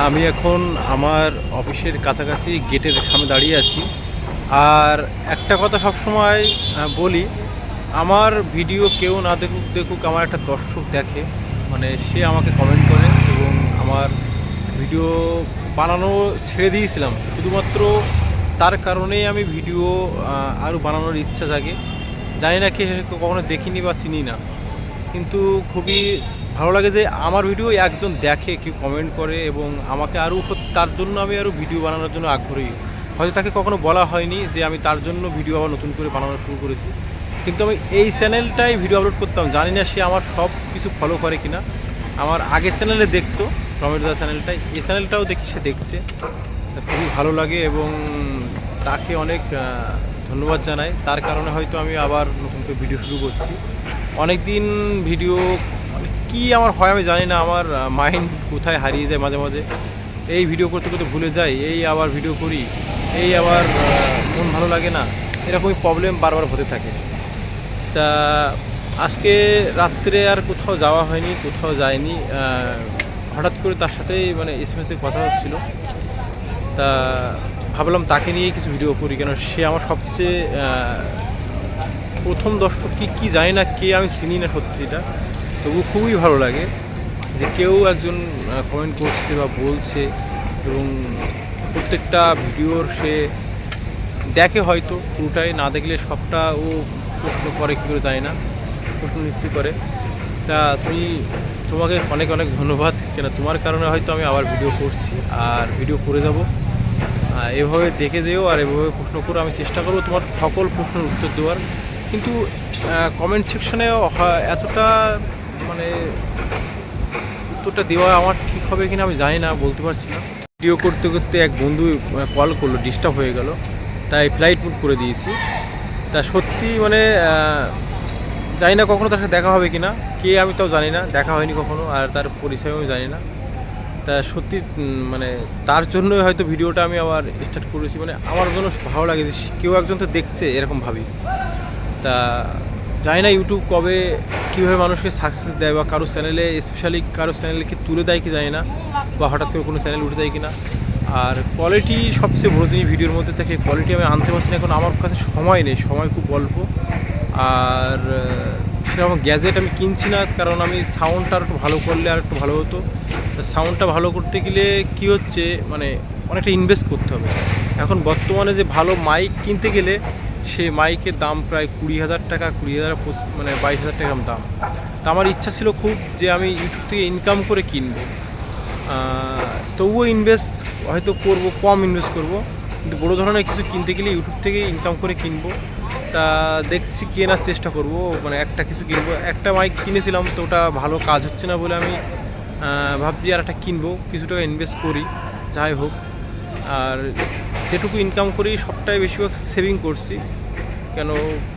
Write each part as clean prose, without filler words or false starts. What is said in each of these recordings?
আমি এখন আমার অফিসের কাছাকাছি গেটের সামনে দাঁড়িয়ে আছি। আর একটা কথা সবসময় বলি, আমার ভিডিও কেউ না দেখুক দেখুক, আমার একটা দর্শক দেখে, মানে সে আমাকে কমেন্ট করে এবং আমার ভিডিও বানানো ছেড়ে দিয়েছিলাম শুধুমাত্র তার কারণেই। আমি ভিডিও আরও বানানোর ইচ্ছা জাগে। জানি না কে কখনো দেখিনি বা চিনি না, কিন্তু খুবই ভালো লাগে যে আমার ভিডিও একজন দেখে, কেউ কমেন্ট করে এবং আমাকে আরও তার জন্য আমি আরও ভিডিও বানানোর জন্য আগ্রহী। হয়তো তাকে কখনো বলা হয়নি যে আমি তার জন্য ভিডিও আবার নতুন করে বানানো শুরু করেছি, কিন্তু আমি এই চ্যানেলটাই ভিডিও আপলোড করতাম। জানি না সে আমার সব কিছু ফলো করে কিনা। আমার আগের চ্যানেলে দেখতো, টমেটোদা চ্যানেলটাই, এই চ্যানেলটাও দেখি সে দেখছে। খুবই ভালো লাগে এবং তাকে অনেক ধন্যবাদ জানাই। তার কারণে হয়তো আমি আবার নতুন করে ভিডিও শুরু করছি। অনেক দিন ভিডিও কি আমার হয় আমি জানি না, আমার মাইন্ড কোথায় হারিয়ে যায় মাঝে মাঝে। এই ভিডিও করতে করতে ভুলে যাই, এই আবার ভিডিও করি, এই আবার মন ভালো লাগে না, এরকমই প্রবলেম বারবার হতে থাকে। তা আজকে রাত্রে আর কোথাও যাওয়া হয়নি, কোথাও যায়নি। হঠাৎ করে তার সাথেই মানে এসএমএসে কথা হচ্ছিলো। তা ভাবলাম তাকে নিয়েই কিছু ভিডিও করি, কেন সে আমার সবচেয়ে প্রথম দর্শক। কি জানি না কে, আমি চিনি না সত্যিটা, তবু খুবই ভালো লাগে যে কেউ একজন কমেন্ট করছে বা বলছে এবং প্রত্যেকটা ভিডিওর সে দেখে, হয়তো পুরোটাই না দেখলে সবটা ও প্রশ্ন করে কী করে জানি না, প্রশ্ন নিশ্চয়ই করে। তা তোমাকে অনেক অনেক ধন্যবাদ, কেন তোমার কারণে হয়তো আমি আবার ভিডিও করছি আর ভিডিও করে যাব। এভাবে দেখে যেও আর এভাবে প্রশ্ন করো, আমি চেষ্টা করবো তোমার সকল প্রশ্নের উত্তর দেওয়ার। কিন্তু কমেন্ট সেকশনে এতটা মানে উত্তরটা দেওয়া আমার ঠিক হবে কিনা আমি জানি না, বলতে পারছি না। ভিডিও করতে করতে এক বন্ধু কল করলো, ডিস্টার্ব হয়ে গেল, তাই ফ্লাইট মুড করে দিয়েছি। তা সত্যি মানে জানি না কখনো তার সাথে দেখা হবে কিনা, কে আমি তাও জানি না, দেখা হয়নি কখনো, আর তার পরিচয়ও জানি না। তা সত্যি মানে তার জন্যই হয়তো ভিডিওটা আমি আবার স্টার্ট করেছি। মানে আমার জন্য ভালো লাগে যে কেউ একজন তো দেখছে, এরকম ভাবি। তা জানি না ইউটিউব কবে কীভাবে মানুষকে সাকসেস দেয়, বা কারো চ্যানেলে স্পেশালি কারো চ্যানেলকে তুলে দেয় কি জানি না, বা হঠাৎ করে কোনো চ্যানেল উঠে যায় কি না। আর কোয়ালিটি সবচেয়ে বড় জিনিস ভিডিওর মধ্যে থেকে, কোয়ালিটি আমি আনতে পারছি না এখন, আমার কাছে সময় নেই, সময় খুব অল্প। আর সেরকম গ্যাজেট আমি কিনছি না, কারণ আমি সাউন্ডটা আর একটু ভালো করলে আর একটু ভালো হতো। সাউন্ডটা ভালো করতে গেলে কি হচ্ছে, মানে অনেকটা ইনভেস্ট করতে হবে। এখন বর্তমানে যে ভালো মাইক কিনতে গেলে সে মাইকের দাম প্রায় 20,000 টাকা, 20,000 মানে 22,000 টাকা দাম। তা আমার ইচ্ছা ছিল খুব যে আমি ইউটিউব থেকে ইনকাম করে কিনবো, তবুও ইনভেস্ট হয়তো করব, কম ইনভেস্ট করব, কিন্তু বড়ো ধরনের কিছু কিনতে গেলে ইউটিউব থেকে ইনকাম করে কিনবো। তা দেখছি কেনার চেষ্টা করব, মানে একটা কিছু কিনবো। একটা মাইক কিনেছিলাম, তো ওটা ভালো কাজ হচ্ছে না বলে আমি ভাবছি আর একটা কিনবো, কিছু টাকা ইনভেস্ট করি, যাই হোক। আর যেটুকু ইনকাম করি সবটাই বেশিরভাগ সেভিং করছি, কেন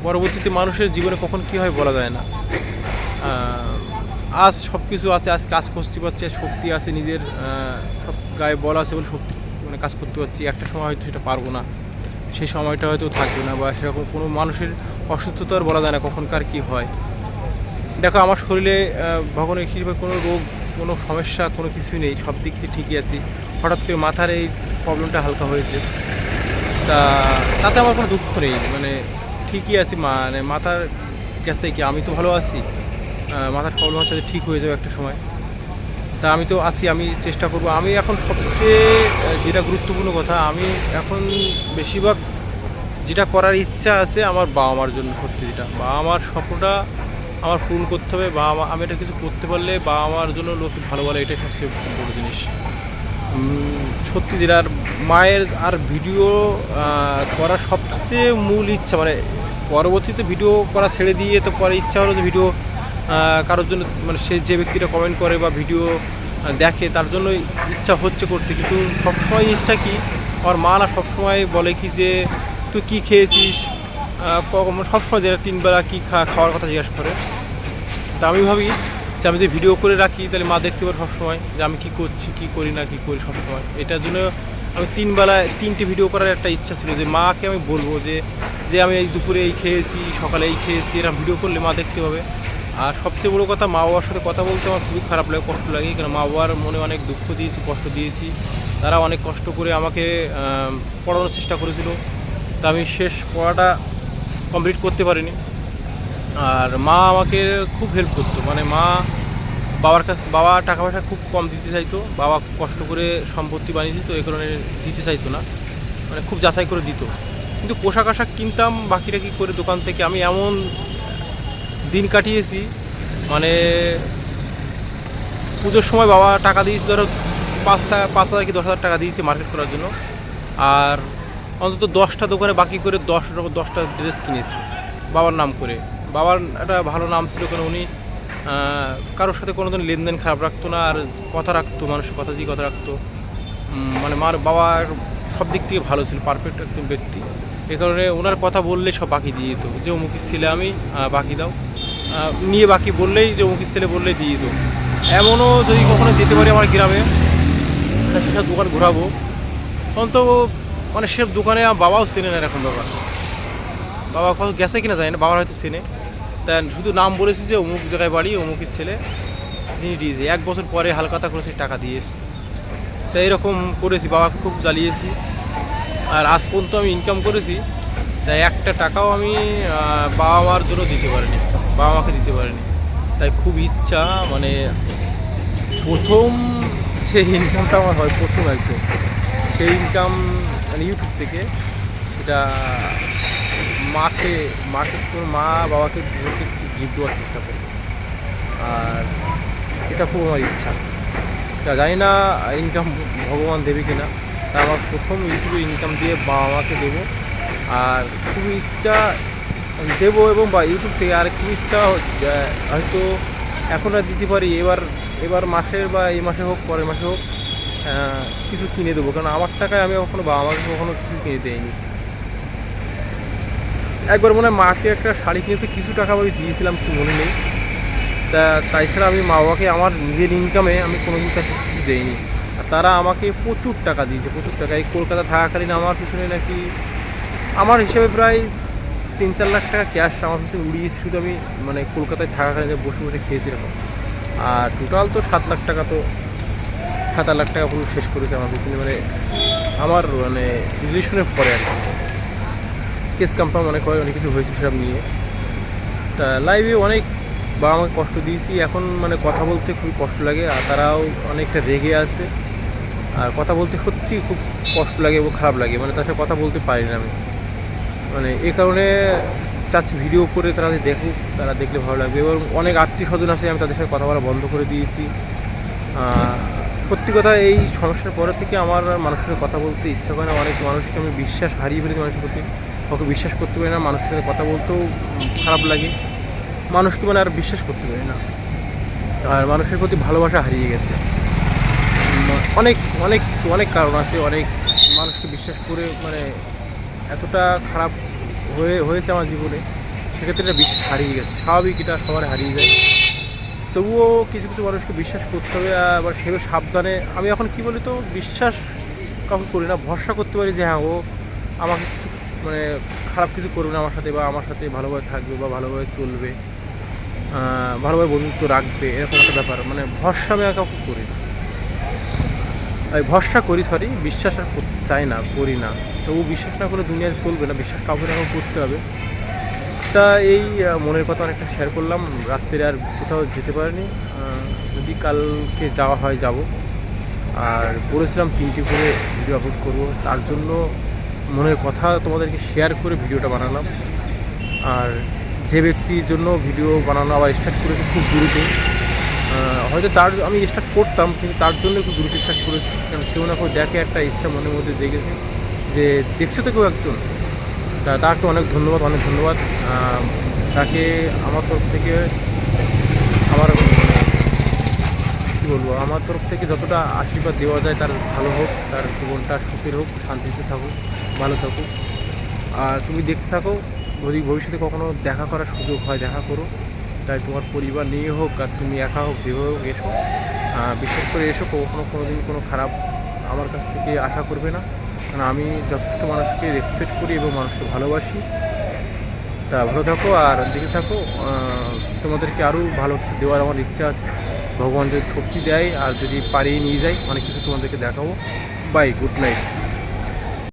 পরবর্তীতে মানুষের জীবনে কখন কী হয় বলা যায় না। আজ সব কিছু আছে, আজ কাজ করতে পারছি, শক্তি আছে, নিজের সব গায়ে বল আছে বলে শক্তি মানে কাজ করতে পারছি। একটা সময় হয়তো সেটা পারবো না, সেই সময়টা হয়তো থাকবে না, বা সেরকম কোনো মানুষের অসুস্থতা আর বলা যায় না কখনকার কী হয়। দেখো আমার শরীরে ভগবানের কৃপায় কোনো রোগ, কোনো সমস্যা, কোনো কিছুই নেই, সব দিক থেকে ঠিকই আছি। হঠাৎ করে মাথার এই প্রবলেমটা হালকা হয়েছে, তা তাতে আমার কোনো দুঃখ নেই, মানে ঠিকই আছি। মানে মাথার কাছ থেকে কি আমি তো ভালো আছি, মাথার প্রবলেম হচ্ছে ঠিক হয়ে যাবে একটা সময়। তা আমি তো আছি, আমি চেষ্টা করব। আমি এখন সবচেয়ে যেটা গুরুত্বপূর্ণ কথা, আমি এখন বেশিরভাগ যেটা করার ইচ্ছা আছে আমার বাবা মার জন্য, সত্যি যেটা বাবা মার স্বপ্নটা আমার পূরণ করতে হবে। আমি এটা কিছু করতে পারলে বাবা মার জন্য লোক ভালো বলে, এটাই সবচেয়ে বড় জিনিস সত্যি যেটা। আর মায়ের আর ভিডিও করার সবচেয়ে মূল ইচ্ছা, মানে পরবর্তীতে ভিডিও করা ছেড়ে দিয়ে তো পরে ইচ্ছা হলো যে ভিডিও কারোর জন্য, মানে সে যে ব্যক্তিটা কমেন্ট করে বা ভিডিও দেখে তার জন্য ইচ্ছা হচ্ছে করতে, কিন্তু সবসময় ইচ্ছা কি, আমার মা না সবসময় বলে কি যে তুই কী খেয়েছিস, সবসময় যেটা 3 বেলা কী খাওয়ার কথা জিজ্ঞাসা করে। তা আমি ভাবি যে আমি যে ভিডিও করে রাখি তাহলে মা দেখতে পারে সবসময় যে আমি কী করছি, কী করি না কী করি সবসময়। এটার জন্য আমি 3 বেলায় 3টে ভিডিও করার একটা ইচ্ছা ছিল, যে মাকে আমি বলবো যে যে আমি এই দুপুরে এই খেয়েছি, সকালে এই খেয়েছি, এরকম ভিডিও করলে মা দেখতে পাবে। আর সবচেয়ে বড়ো কথা, মা বাবার সাথে কথা বলতে আমার খুবই খারাপ লাগে, কষ্ট লাগে, কারণ মা বাবার মনে অনেক দুঃখ দিয়েছি, কষ্ট দিয়েছি। তারা অনেক কষ্ট করে আমাকে পড়ানোর চেষ্টা করেছিল, তা আমি শেষ পড়াটা কমপ্লিট করতে পারিনি। আর মা আমাকে খুব হেল্প করতো, মানে বাবা টাকা পয়সা খুব কম দিতে চাইতো, বাবা কষ্ট করে সম্পত্তি বানিয়ে দিত, এই কারণে দিতে চাইতো না, মানে খুব যাচাই করে দিত। কিন্তু পোশাক আশাক কিনতাম বাকিটা কি করে দোকান থেকে। আমি এমন দিন কাটিয়েছি, মানে পুজোর সময় বাবা টাকা দিয়েছে, ধরো 5,000 কি 10,000 টাকা দিয়েছে মার্কেট করার জন্য, আর অন্তত 10টা দোকানে বাকি করে 10টা ড্রেস কিনেছি বাবার নাম করে। বাবার একটা ভালো নাম ছিল, কারণ উনি কারোর সাথে কোনো দিন লেনদেন খারাপ রাখতো না, আর কথা রাখতো, মানুষের কথা দিয়ে কথা রাখতো। মানে বাবার সব দিক থেকে ভালো ছিল, পারফেক্ট একজন ব্যক্তি। এ কারণে ওনার কথা বললে সব বাকি দিয়ে দিত, যে অমুকের ছেলে আমি, বাকি দাও, নিয়ে বাকি বললেই যে অমুকের ছেলে বললেই দিয়ে দিত। এমনও যদি কখনো যেতে পারি আমার গ্রামে, সেসব দোকান ঘোরাবো, অন্ত মানে সেসব দোকানে আমার বাবাও চেনে না এরকম ব্যাপার। বাবা কত গেছে কিনা জানি না, বাবার হয়তো চেনে, তা শুধু নাম বলেছি যে অমুক জায়গায় বাড়ি, অমুকের ছেলে, যিনি দিয়েছে। 1 বছর পরে হালকাতা করেছি, টাকা দিয়ে এসছি। তা এরকম করেছি, বাবাকে খুব জ্বালিয়েছি। আর আজ পর্যন্ত আমি ইনকাম করেছি, তাই একটা টাকাও আমি বাবা মার জন্য দিতে পারিনি, বাবা মাকে দিতে পারিনি। তাই খুব ইচ্ছা, মানে প্রথম যে ইনকামটা আমার হয়, প্রথম একদম সেই ইনকাম মানে ইউটিউব থেকে, সেটা মাকে মা বাবাকে গিফট দেওয়ার চেষ্টা করি। আর এটা খুব আমার ইচ্ছা, তা জানি না ইনকাম ভগবান দেবে কিনা। তা আমার প্রথম ইউটিউবে ইনকাম দিয়ে বাবা মাকে দেবো, আর খুব ইচ্ছা দেবো, এবং বা ইউটিউব থেকে আর খুব ইচ্ছা হয়তো এখন আর দিতে পারি, এবার মাসের বা এই মাসে হোক পরের মাসে হোক কিছু কিনে দেবো, কারণ আমার টাকায় আমি কখনো বাবা মাকে কখনো কিছু কিনে দেয়নি। একবার মনে হয় মাকে একটা শাড়ি কিনেছে, কিছু টাকা আমি দিয়েছিলাম, কি মনে নেই। তাই ছাড়া আমি মা বাবাকে আমার নিজের ইনকামে আমি কোনো কিছু কিছু দেইনি। আর তারা আমাকে প্রচুর টাকা দিয়েছে, প্রচুর টাকা। এই কলকাতা থাকাকালীন আমার পিছনে নাকি আমার হিসেবে প্রায় 3-4 লাখ টাকা ক্যাশ আমার পিছনে উড়িয়েছি, শুধু আমি মানে কলকাতায় থাকাকালীন বসে বসে খেয়েছি এরকম। আর টোটাল তো 7 লাখ টাকা, তো 7-8 লাখ টাকা পুরো শেষ করেছে আমার পিছনে, মানে আমার মানে রিলেশনের পরে আর কি। কেস কনফার্ম অনেক হয়, অনেক কিছু হয়েছে সেসব নিয়ে। তা লাইভে অনেক বাবা আমাকে কষ্ট দিয়েছি, এখন মানে কথা বলতে খুবই কষ্ট লাগে, আর তারাও অনেকটা রেগে আছে। আর কথা বলতে সত্যি খুব কষ্ট লাগে এবং খারাপ লাগে, মানে তার সাথে কথা বলতে পারি না আমি। মানে এই কারণে চাচ্ছি ভিডিও করে তারা দেখুক, তারা দেখলে ভালো লাগবে। এবং অনেক আত্মীয় স্বজন আছে, আমি তাদের সাথে কথা বলা বন্ধ করে দিয়েছি। সত্যি কথা, এই সমস্যার পরে থেকে আমার মানুষের সাথে কথা বলতে ইচ্ছা করে না। অনেক মানুষকে আমি বিশ্বাস হারিয়ে ফেলেছি, মানুষের প্রতি কাউকে বিশ্বাস করতে পারি না, মানুষের সাথে কথা বলতেও খারাপ লাগে, মানুষকে মানে আর বিশ্বাস করতে পারি না। আর মানুষের প্রতি ভালোবাসা হারিয়ে গেছে। অনেক অনেক অনেক কারণ আছে, অনেক মানুষকে বিশ্বাস করে মানে এতটা খারাপ হয়েছে আমার জীবনে, সেক্ষেত্রে এটা বিশ্বাস হারিয়ে গেছে। স্বাভাবিক, এটা সবার হারিয়ে যায়। তবুও কিছু কিছু মানুষকে বিশ্বাস করতে হবে, আবার সেভাবে সাবধানে। আমি এখন কি বলি তো, বিশ্বাস কাউকে করি না, ভরসা করতে পারি যে হ্যাঁ, ও আমাকে কিছু মানে খারাপ কিছু করবে না আমার সাথে, বা আমার সাথে ভালোভাবে থাকবে, বা ভালোভাবে চলবে, ভালোভাবে বন্ধুত্ব রাখবে, এরকম একটা ব্যাপার। মানে ভরসা আমি আর কাউকে করি না, ভরসা করি, বিশ্বাস আর করতে চাই না, করি না। তবু বিশ্বাস না করে দুনিয়ায় চলবে না, বিশ্বাস কাউকে না কাউকে করতে হবে। তা এই মনের কথা অনেকটা শেয়ার করলাম। রাত্রে আর কোথাও যেতে পারিনি, যদি কালকে যাওয়া হয় যাব। আর বলেছিলাম 3টে করে ভিডিও আপলোড করবো, তার জন্য মনের কথা তোমাদেরকে শেয়ার করে ভিডিওটা বানালাম। আর যে ব্যক্তির জন্য ভিডিও বানানো আবার স্টার্ট করেছে খুব দ্রুত, হয়তো আমি স্টার্ট করতাম, কিন্তু তার জন্য খুব দ্রুত স্টার্ট করেছি, কারণ কেউ না কেউ দেখে, একটা ইচ্ছা মনের মধ্যে দেখেছে, যে দেখছে তো কেউ একজন। তাকে অনেক ধন্যবাদ, অনেক ধন্যবাদ। তাকে আমার তরফ থেকে, আমার কী বলবো, আমার তরফ থেকে যতটা আশীর্বাদ দেওয়া যায়, তার ভালো হোক, তার জীবনটা সুখের হোক, শান্তিতে থাকুক, ভালো থাকুক। আর তুমি দেখতে থাকো, যদি ভবিষ্যতে কখনো দেখা করার সুযোগ হয়, দেখা করো। তাই তোমার পরিবার নিয়ে হোক আর তুমি একা হোক, যেভাবে হোক এসো, বিশ্বাস করে এসো। কোনো দিন কোনো খারাপ আমার কাছ থেকে আশা করবে না, কারণ আমি যথেষ্ট মানুষকে রেসপেক্ট করি এবং মানুষকে ভালোবাসি। তা ভালো থাকো আর দেখে থাকো, তোমাদেরকে আরও ভালো কিছু দেওয়ার আমার ইচ্ছা আছে। ভগবান যদি শক্তি দেয় আর যদি পারিয়ে নিয়ে যাই অনেক কিছু তোমাদেরকে দেখাবো। Bye, good night.